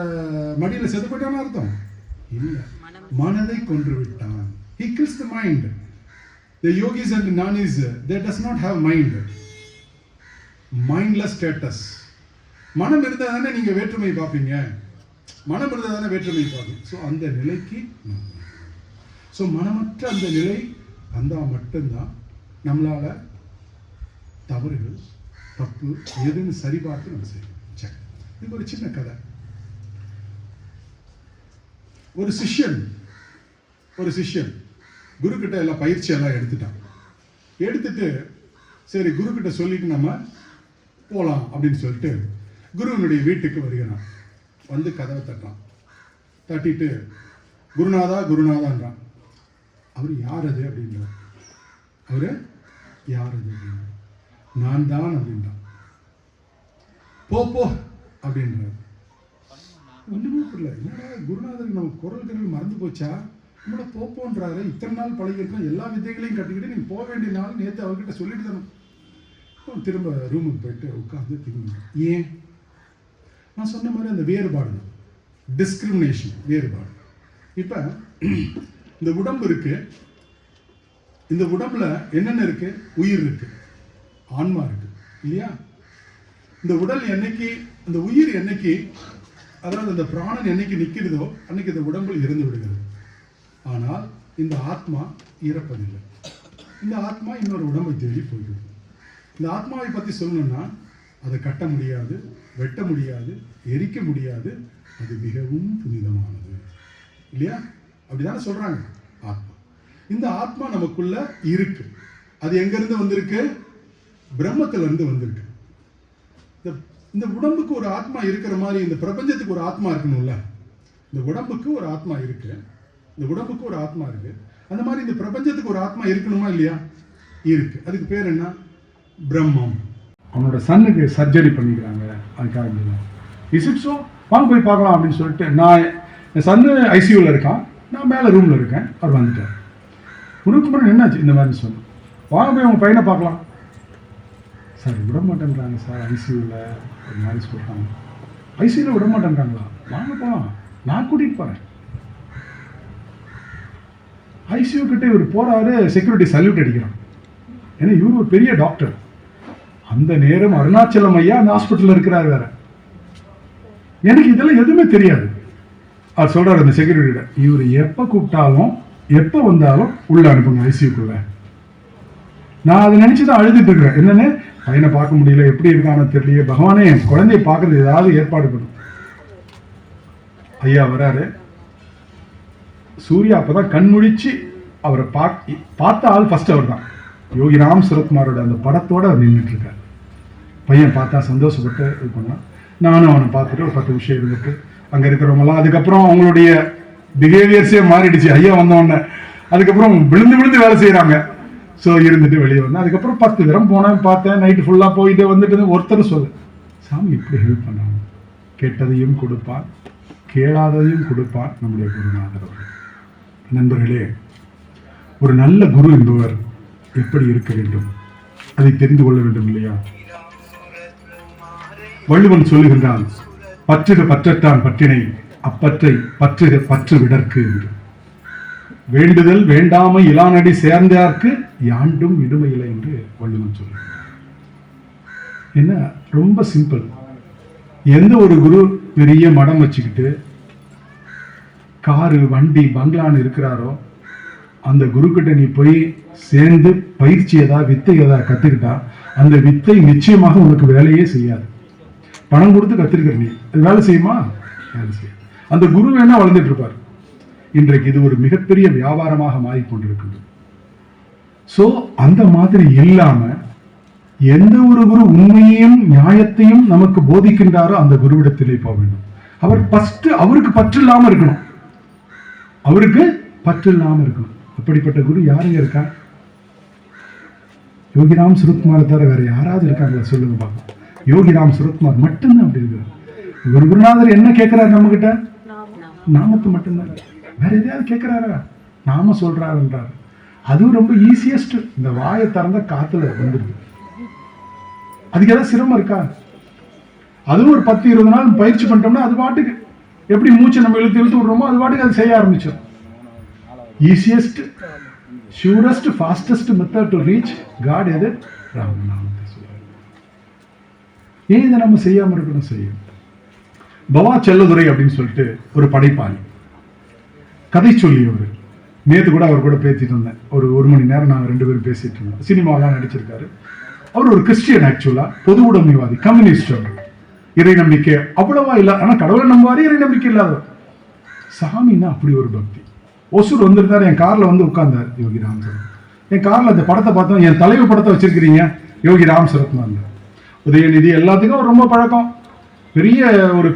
மடியில செத்து போயிட்டான்னு அர்த்தம் இல்ல, மனதை கொன்று விட்டான். He kills the mind. The yogis and the nanis, they does not have mind. Mindless status. மனம் இருந்தா தானே நீங்க வேற்றுமை பார்ப்பீங்க, மனம் இருந்தா தானே வேற்றுமை பார்ப்பீங்க. ஸோ அந்த நிலைக்கு, ஸோ மனமற்ற அந்த நிலை வந்தா மட்டும்தான் நம்மளால தவறுகள் தப்பு எதுன்னு சரிபார்த்து நம்ம செய்யணும். சரி, இது ஒரு சின்ன கதை. ஒரு சிஷ்யன் குரு கிட்ட எல்லாம் பயிற்சி எல்லாம் எடுத்துட்டு சரி குரு கிட்ட சொல்லிட்டு நம்ம போலாம் அப்படின்னு சொல்லிட்டு குருவனுடைய வீட்டுக்கு வருகிறான். வந்து கதவை தட்டிட்டு குருநாதான்றான். அவர் யார் அது அப்படின்றார். அவரு யார் அது அப்படின்னா நான் தான் அப்படின்றான். போ அப்படின்றார். ஒண்ணுமே புரியல. என்னடா குருநாதருக்கு நம்ம குரல் மறந்து போச்சா? நம்மளோட போப்போன்றாரு. இத்தனை நாள் பழகிருக்கோம், எல்லா வித்தைகளையும் கட்டிக்கிட்டு நீங்க போக வேண்டிய நாள் நேற்று அவர்கிட்ட சொல்லிட்டு தானே. திரும்ப ரூமுக்கு போயிட்டு உட்காந்து திரும்ப ஏன் நான் சொன்ன மாதிரி அந்த வேறுபாடு, டிஸ்கிரிமினேஷன், வேறுபாடு. இப்ப இந்த உடம்பு இருக்கு, இந்த உடம்புல என்னென்ன இருக்கு? உயிர் இருக்கு, ஆன்மா இருக்கு இல்லையா? இந்த உடல் என்னைக்கு, இந்த உயிர் என்னைக்கு, அதாவது இந்த பிராணன் என்னைக்கு நிற்கிறதோ அன்னைக்கு இந்த உடம்பில் இருந்து விடுகிறது. ஆனால் இந்த ஆத்மா இறப்பதில்லை. இந்த ஆத்மா இன்னொரு உடம்பை தேடி போய்விடும். இந்த ஆத்மாவை பற்றி சொல்லணும்னா அதை கட்ட முடியாது, வெட்ட முடியாது, எரிக்க முடியாது. அது மிகவும் புனிதமானது இல்லையா? அப்படிதானே சொல்றாங்க. ஆத்மா, இந்த ஆத்மா நமக்குள்ள இருக்கு. அது எங்கிருந்து வந்திருக்கு? பிரம்மத்துல இருந்து வந்திருக்கு. இந்த உடம்புக்கு ஒரு ஆத்மா இருக்கிற மாதிரி இந்த பிரபஞ்சத்துக்கு ஒரு ஆத்மா இருக்கணும்ல. இந்த உடம்புக்கு ஒரு ஆத்மா இருக்கு, இந்த உடம்புக்கு ஒரு ஆத்மா இருக்கு. அந்த மாதிரி இந்த பிரபஞ்சத்துக்கு ஒரு ஆத்மா இருக்கணுமா இல்லையா? இருக்கு. அதுக்கு பேர் என்ன? பிரம்மம். அவனோட சன்னுக்கு சர்ஜரி பண்ணிக்கிறாங்க. அதுக்காக இஸ் இட் ஸோ, வாங்க போய் பார்க்கலாம் அப்படின்னு சொல்லிட்டு என் சன்னு ஐசியூவில் இருக்கான், நான் மேலே ரூமில் இருக்கேன். அவர் வந்துட்டார். உனக்கு என்னாச்சு இந்த மாதிரி சொன்ன? வாங்க போய் உங்கள் பையனை பார்க்கலாம். சார் விட மாட்டேன்றாங்க சார், ஐசியூவில் ஒரு மாதிரி சொல்கிறாங்க. ஐசியூவில் விட மாட்டேன்றாங்களா? வாங்க போகலாம், நான் கூட்டிகிட்டு போகிறேன். ஐசியூ கிட்ட இவர் போறாரு, செக்யூரிட்டி சல்யூட் அடிக்கிறான். ஏன்னா இவர் ஒரு பெரிய டாக்டர். அந்த நேரம் அருணாச்சலம் ஐயா அந்த ஹாஸ்பிட்டல் இருக்கிறார் வேற. எனக்கு இதெல்லாம் எதுவுமே தெரியாது. அவர் சொல்றாரு அந்த செக்யூரிட்டியிட, இவர் எப்ப கூப்பிட்டாலும் எப்ப வந்தாலும் உள்ள அனுப்புங்க ஐசியூக்குள்ள. நான் அதை நினைச்சுதான் அழுதுட்டு இருக்கிறேன். என்னன்னு, பையனை பார்க்க முடியல, எப்படி இருக்கான்னு தெரியலையே, பகவானே குழந்தைய பார்க்கறது ஏதாவது ஏற்பாடு பண்ணும். ஐயா வராரு. சூர்யா அப்பதான் கண் முழிச்சு அவரை பார்த்த ஆள் ஃபர்ஸ்ட் அவர் தான். யோகிராம் சுரத்குமாரோட அந்த படத்தோட அவர் நின்றுட்டு இருக்காரு. பையன் பார்த்தா சந்தோஷப்பட்டு இது பண்ணான். நானும் அவனை பார்த்துட்டு ஒரு 10 விஷயம் இருந்துட்டு அங்கே இருக்கிறவங்களாம் அதுக்கப்புறம் அவங்களுடைய பிஹேவியர்ஸே மாறிடுச்சு. ஐயா வந்தவொடனே அதுக்கப்புறம் விழுந்து வேலை செய்கிறாங்க. ஸோ இருந்துட்டு வெளியே வந்தேன். அதுக்கப்புறம் 10 தரம் போனேன், பார்த்தேன். நைட்டு ஃபுல்லாக போயிட்டு வந்துட்டு ஒருத்தர் சொல்லு, சாமி இப்படி ஹெல்ப் பண்ணாங்க. கேட்டதையும் கொடுப்பான், கேளாததையும் கொடுப்பான் நம்முடைய குருநாதர் அவர்கள். நண்பர்களே, ஒரு நல்ல குரு என்பவர் எப்படி இருக்க வேண்டும் அதை தெரிந்து கொள்ள வேண்டும் இல்லையா? வள்ளுவன் சொல்லுகின்றான், பற்றுக பற்றத்தான் பற்றினை, அப்பற்றை பற்றுக பற்று விடற்கு என்று. வேண்டுதல் வேண்டாமை இலானடி சேர்ந்தார்க்கு யாண்டும் விடுமையில்லை என்று வள்ளுவன் சொல்லுகின்றான். என்ன ரொம்ப சிம்பிள். எந்த ஒரு குரு பெரிய மடம் வச்சுக்கிட்டு காரு வண்டி பங்களான்னு இருக்கிறாரோ அந்த குரு கிட்ட நீ போய் சேர்ந்து பயிற்சி வித்தை கத்துக்கிட்டா அந்த வித்தை நிச்சயமாக உனக்கு வேலையே செய்யாது. பணம் கொடுத்து கத்துருக்கிற நீ அது வேலை செய்யுமா? வேலை செய்யாது. அந்த குரு வேணா வளர்ந்துட்டு இருப்பார். இன்றைக்கு இது ஒரு மிகப்பெரிய வியாபாரமாக மாறிக்கொண்டிருக்கிறது. சோ அந்த மாதிரி இல்லாம எந்த ஒரு குரு உண்மையையும் நியாயத்தையும் நமக்கு போதிக்கின்றாரோ அந்த குருவிடத்திலே போக வேண்டும். அவர் ஃபர்ஸ்ட் அவருக்கு பற்று இல்லாம இருக்கணும். அவருக்கு பற்று இல்லாம இருக்கணும். அப்படிப்பட்ட குரு யாருங்க இருக்கா? யோகிராம் சுரத்குமார் தவிர வேற யாராவது இருக்காங்களா சொல்லுங்க பார்க்கலாம். யோகிராம் சுரத்குமார் மட்டும்தான் அப்படி இருக்கிறார். ஒரு குருநாதர் என்ன கேட்கிறாரு நம்ம கிட்ட? நாமத்தை மட்டும்தான். வேற எதையாவது கேட்கிறாரா? நாம சொல்றாருன்றாரு. அதுவும் ரொம்ப ஈஸியஸ்ட். இந்த வாயை திறந்த காத்துல வந்துருக்கு. அதுக்கு ஏதாவது சிரமம் இருக்கா? அதுவும் ஒரு 10-20 நாள் பயிற்சி பண்ணிட்டோம்னா அது பாட்டுக்கு எப்படி மூச்சை நம்ம இழுத்து விடுறோமோ அது பாட்டுக்கு அது செய்ய ஆரம்பிச்சோம். Easiest, surest, fastest method to reach God எது? ராமநாமத்தை சொல்றாரு. ஏன் இதை நம்ம செய்யாம இருக்கணும்? செய்யும். பவா செல்லதுரை அப்படின்னு சொல்லிட்டு ஒரு படைப்பாளி, கதை சொல்லியவர். நேற்று கூட அவர் கூட பேசிட்டு இருந்தேன். ஒரு மணி நேரம் நாங்கள் 2 பேரும் பேசிட்டு இருந்தோம். சினிமாவெல்லாம் நடிச்சிருக்காரு. அவர் ஒரு கிறிஸ்டியன், ஆக்சுவலா பொது உடைமைவாதி, கம்யூனிஸ்ட். அவர் இறை நம்பிக்கை அவ்வளவா இல்லை, ஆனால் கடவுளை நம்புவாரு, இறை நம்பிக்கை இல்லாதவர். சாமின்னா அப்படி ஒரு பக்தி. ஒசூர் வந்திருந்தாரு, என் கார்ல வந்து உட்கார்ந்தார் யோகி ராம் சரத். என் கார்ல அந்த படத்தை பார்த்தோம், என் தலைவர் படத்தை வச்சிருக்கிறீங்க, யோகி ராம் சரத்குமார், உதயநிதி, எல்லாத்துக்கும் அவர் ரொம்ப பழக்கம்.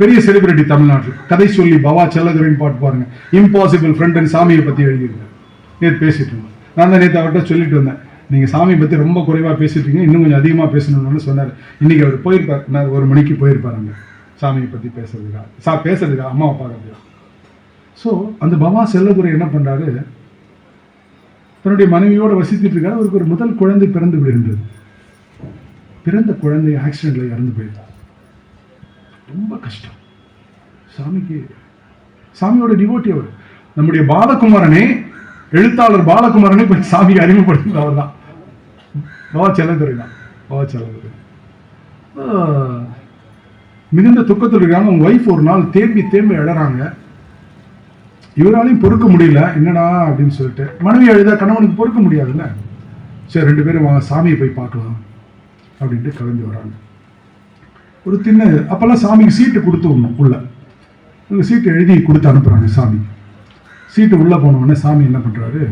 பெரிய செலிபிரிட்டி தமிழ்நாட்டில். கதை சொல்லி பவா செல்லதுரைன்னு பாட்டு பாருங்க, இம்பாசிபிள் ஃப்ரெண்ட் சாமியை பத்தி எழுதியிருக்காரு. நேற்று பேசிட்டு இருந்தோம். நான் தான் நேற்று அவர்கிட்ட சொல்லிட்டு வந்தேன், நீங்க சாமியை பத்தி ரொம்ப குறைவா பேசிட்டு இருக்கீங்க, இன்னும் கொஞ்சம் அதிகமா பேசணும்னு சொன்னார். இன்னைக்கு அவர் போயிருப்பார், நான் 1 மணிக்கு போயிருப்பார் அங்க சாமியை பத்தி பேசுறதுக்காக அம்மாவை பார்க்கறதுக்காக. ஸோ அந்த பவா செல்லதுரை என்ன பண்றாரு, தன்னுடைய மனைவியோட வசித்துட்டு இருக்காரு. அவருக்கு ஒரு முதல் குழந்தை பிறந்து விடுகின்றது. பிறந்த குழந்தை ஆக்சிடென்ட்ல இறந்து போயிருந்தார். ரொம்ப கஷ்டம். சாமியோட டிவோட்டி அவர். நம்முடைய பாலகுமாரனே, எழுத்தாளர் பாலகுமாரனே போய் சாமியை அறிமுகப்படுத்துறது அவர் தான், பவா செல்லதுரை தான். பவா செல்லதுரை மிகுந்த துக்கத்தில் இருக்காங்க. அவங்க ஒய்ஃப் ஒரு நாள் தேம்பி எழறாங்க. இவராலையும் பொறுக்க முடியல, என்னடா அப்படின்னு சொல்லிட்டு. மனைவி எழுத கணவனுக்கு பொறுக்க முடியாதுல்ல. சரி 2 பேரும் சாமியை போய் பார்க்கலாம் அப்படின்ட்டு கிளம்பி வராங்க. ஒரு திண்ணை, அப்பெல்லாம் சாமிக்கு சீட்டு கொடுத்து விடணும் உள்ள. இவங்க சீட்டு எழுதி கொடுத்து அனுப்புறாங்க சாமி. சீட்டு உள்ள போன உடனே சாமி என்ன பண்றாரு,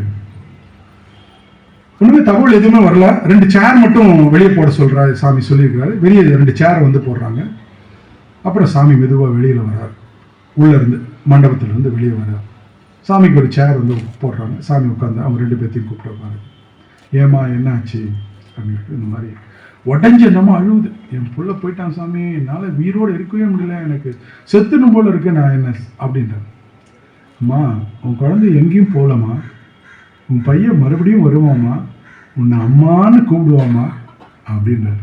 ஒண்ணுமே தகவல் எதுவுமே வரல. 2 சேர் மட்டும் வெளியே போட சொல்றாரு சாமி, சொல்லியிருக்கிறாரு. வெளியே 2 சேரை வந்து போடுறாங்க. அப்புறம் சாமி மெதுவா வெளியில வர்றாரு. உள்ள இருந்து மண்டபத்துல இருந்து வெளியே வர்றாரு. சாமிக்கு ஒரு சேர் வந்து போடுறாங்க. சாமி உட்காந்து அவங்க 2 பேர்த்தையும் கூப்பிட்டு, ஏமா என்ன ஆச்சு அப்படின்ட்டு. இந்த மாதிரி உடஞ்சமா அழுவுது, என் புள்ள போயிட்டான் சாமி, என்னால் உயிரோடு இருக்கவே முடியல, எனக்கு செத்துணும் போல இருக்கு, நான் என்ன அப்படின்றார். அம்மா உன் குழந்தை எங்கேயும் போகலம்மா, உன் பையன் மறுபடியும் வருவாமா, உன்னை அம்மான்னு கூப்பிடுவாமா அப்படின்றார்.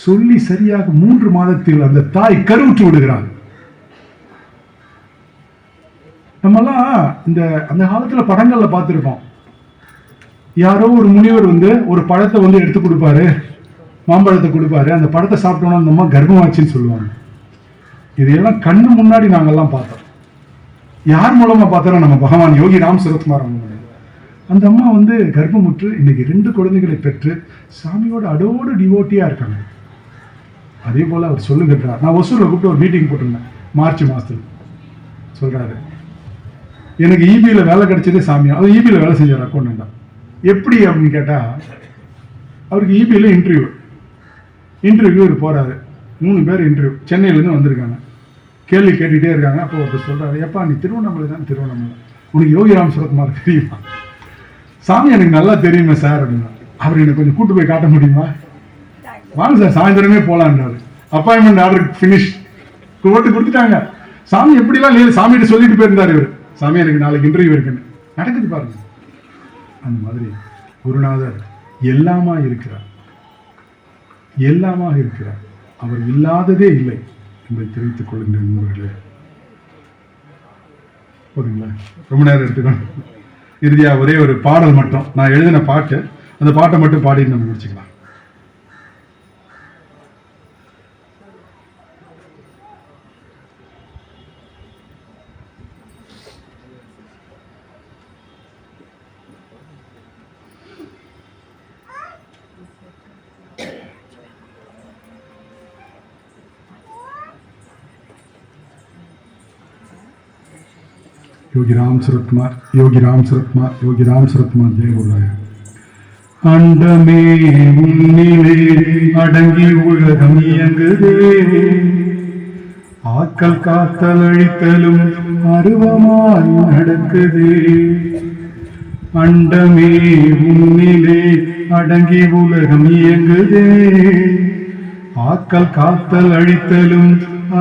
சொல்லி சரியாக 3 மாதத்தில் அந்த தாய் கருவுற்று விடுகிறார். நம்மெல்லாம் அந்த காலத்துல படங்கள்ல பார்த்திருப்போம். யாரோ ஒரு முனிவர் வந்து ஒரு பழத்தை வந்து எடுத்து கொடுப்பாரு, மாம்பழத்தை கொடுப்பாரு. அந்த பழத்தை சாப்பிட்டோம்னா அந்த அம்மா கர்ப்பமாச்சுன்னு சொல்லுவாங்க. இதையெல்லாம் கண்ணு முன்னாடி நாங்கெல்லாம் பார்த்தோம். யார் மூலமா பார்த்தோம், நம்ம பகவான் யோகி ராம் சரத்குமார் அவங்க. அந்த அம்மா வந்து கர்ப்பமுற்று இன்னைக்கு 2 குழந்தைகளை பெற்று சாமியோட அடோடு டிவோட்டியா இருக்காங்க. அதே போல அவர் சொல்லுகிறார். நான் ஒசூர்ல கூப்பிட்டு ஒரு மீட்டிங் போட்டிருந்தேன் மார்ச் மாசத்துல. சொல்றாரு, எனக்கு இபியில வேலை கிடைச்சதே சாமியா. அவர் இபியில வேலை செஞ்சார் அக்கௌண்டண்டா. எப்படி அப்படின்னு கேட்டா, அவருக்கு இபியில இன்டர்வியூ போறாரு. 3 பேர் இன்டர்வியூ சென்னையிலேருந்து வந்திருக்காங்க. கேள்வி கேட்டுகிட்டே இருக்காங்க. அப்போ ஒருத்தர் சொல்றாரு, எப்பா நீ திருவண்ணாமலை தான், திருவண்ணாமலை உனக்கு யோகி ராம் சரத்குமார் தெரியுமா? சாமி எனக்கு நல்லா தெரியுமே சார் அப்படின்னா. அவர் எனக்கு கொஞ்சம் கூட்டு போய் காட்ட முடியுமா? வாங்க சார் சாயந்தரமே போலான்றாரு. அப்பாயின்மெண்ட் ஆர்டர் ஃபினிஷ் போட்டு கொடுத்துட்டாங்க. சாமி எப்படிலாம் இல்லை, சாமிகிட்ட சொல்லிட்டு போயிருந்தார் இவர். சாமி எனக்கு நாளைக்கு இன்டர்வியூ இருக்குன்னு. நடக்குது பாருங்க. அந்த மாதிரி குருநாதர் எல்லாமா இருக்கிறார், எல்லாமாக இருக்கிறார். அவர் இல்லாததே இல்லை என்பதை தெரிவித்துக் கொள்கின்ற நண்பர்களே. போதுங்களா? ரொம்ப நேரம் எடுத்துக்கணும். இறுதியா ஒரே ஒரு பாடல் மட்டும், நான் எழுதின பாட்டு, அந்த பாட்டை மட்டும் பாடிட்டு நம்ம முடிச்சுக்கலாம். योगी राम शरत्कुमार, योगी राम शरत्कुमार, योगी राम शरत्कुमार जय गुरुराय. அண்டமே உன்னிலே அடங்கி உலகம் இயங்குதே, ஆக்கல் காத்தல் அழித்தலும் அருவமாய் நடக்குதே. அண்டமே உன்னிலே அடங்கி உலகம் இயங்குதே, ஆக்கல் காத்தல் அழித்தலும்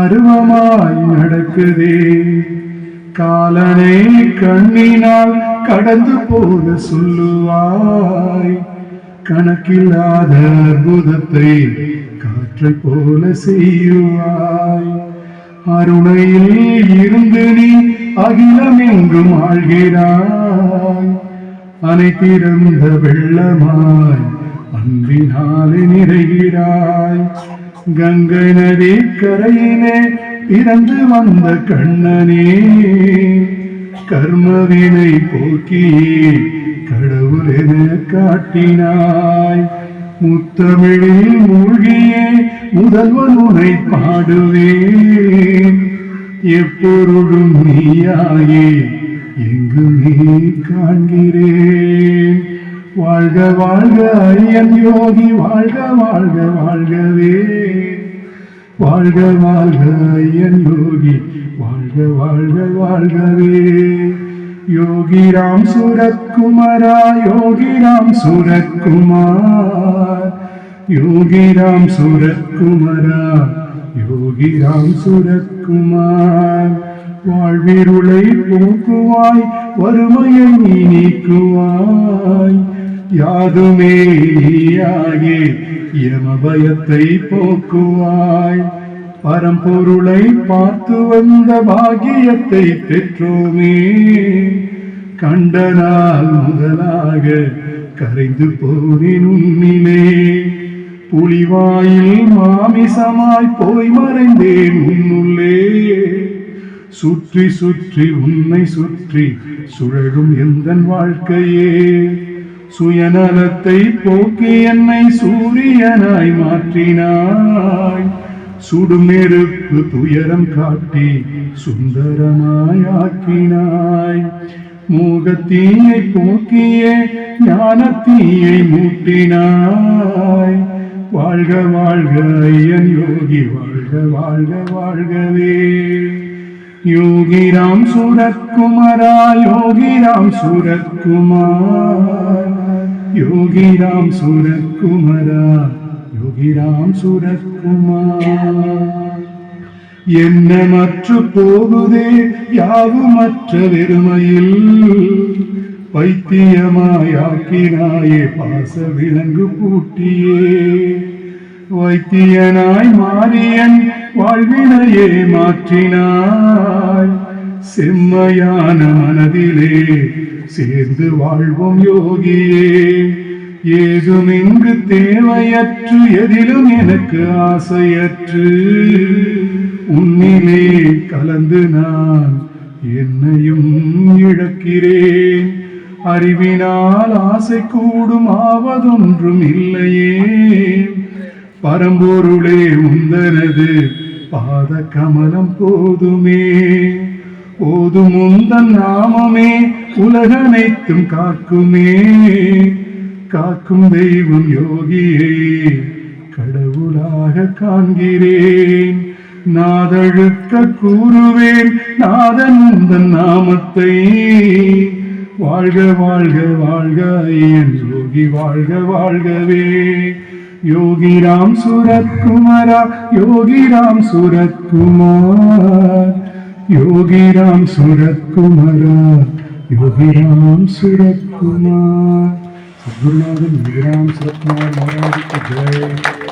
அருவமாய் நடக்குதே. காலனை கண்ணினால் கடந்து போக சொல்லுவாய், கணக்கில்லாத அற்புதத்தை காற்றை போல செய்யுவாய். அருணையில் இருந்து நீ அகிலம் எங்கும் ஆழ்கிறாய், அனைத்திறந்த வெள்ளமாய் அன்பினாலே நிறைகிறாய். கங்கை நதி கரையிலே பிறந்து வந்த கண்ணனே, கர்மவினை போக்கியே கடவுள் என காட்டினாய். முத்தமிழில் மூழ்கியே முதல்வன் உனை பாடுவேன். எப்பொருளும் நீயாயே எங்குமே காண்கிறேன். வாழ்க வாழ்க ஐயன் யோகி, வாழ்க வாழ்க வாழ்கவே. வாழ்க வாழ்க ஐயன் யோகி, வாழ்க வாழ்க வாழ்கவே. யோகி ராம் சூரத்குமாரா, யோகி ராம் சூரத்குமார், யோகி ராம் சூரத்குமாரா, யோகி ராம் சூரத்குமார். வாழ்விருளை போக்குவாய், வறுமையை நீ நீக்குவாய். யாதுமே நீயாகே யமபயத்தை போக்குவாய். பரம்பொருளை பார்த்து வந்த பாக்கியத்தை பெற்றோமே. கண்ட நாள் முதலாக கரைந்து போனேன் உன்னிலே. புலிவாயில் மாமிசமாய் போய் மறைந்தேன் உன்னுள்ளே. சுற்றி சுற்றி உன்னை சுற்றி சுழலும் எந்தன் வாழ்க்கையே. சுயநலத்தை போக்கி என்னை சூரியனாய் மாற்றினாய். சுடும் நெருப்பு துயரம் காட்டி சுந்தரமாய் ஆக்கினாய். மோகத்தீயை போக்கியே ஞானத்தீயை மூட்டினாய். வாழ்க வாழ்க ஐயன் யோகி, வாழ்க வாழ்க வாழ்கவே. யோகி ராம் சூரத்குமாரா, யோகி ராம் சூரத்குமார், யோகி ராம் சூரத்குமாரா, யோகி ராம் சூரத்குமார். எண்ணமற்று போகுதே யாவுமற்ற வெறுமையில். பைத்தியமாயாக்கினாயே பாச விலங்கு பூட்டியே. வைத்தியனாய் மாறியன் வாழ்வினையே மாற்றினாய். செம்மையான மனதிலே சேர்ந்து வாழ்வோம் யோகியே. ஏதும் இங்கு தேவையற்று, எதிலும் எனக்கு ஆசையற்று. உன்னிலே கலந்து நான் என்னையும் இழக்கிறேன். அறிவினால் ஆசை கூடும், ஆவதொன்றும் இல்லையே. பரம்பொருளே உந்தனது பாத கமலம் போதுமே. போதும் உந்தன் நாமமே உலகனைத்தும் காக்குமே. காக்கும் தெய்வம் யோகியே கடவுளாக காண்கிறேன். நாதழுக்க கூறுவேன் நாதன் உந்தன் நாமத்தை. வாழ்க வாழ்க வாழ்க ஐயன் யோகி, வாழ்க வாழ்கவே. யோகி ராம் சூரத்குமாரா, யோகி ராம் சூரத்குமார், யோகி ராம் சூரத்குமாரா, யோகி ராம் சூரத்குமார். सद्गुरुनाथ योगी राम सूरत कुमार महाराज की जय।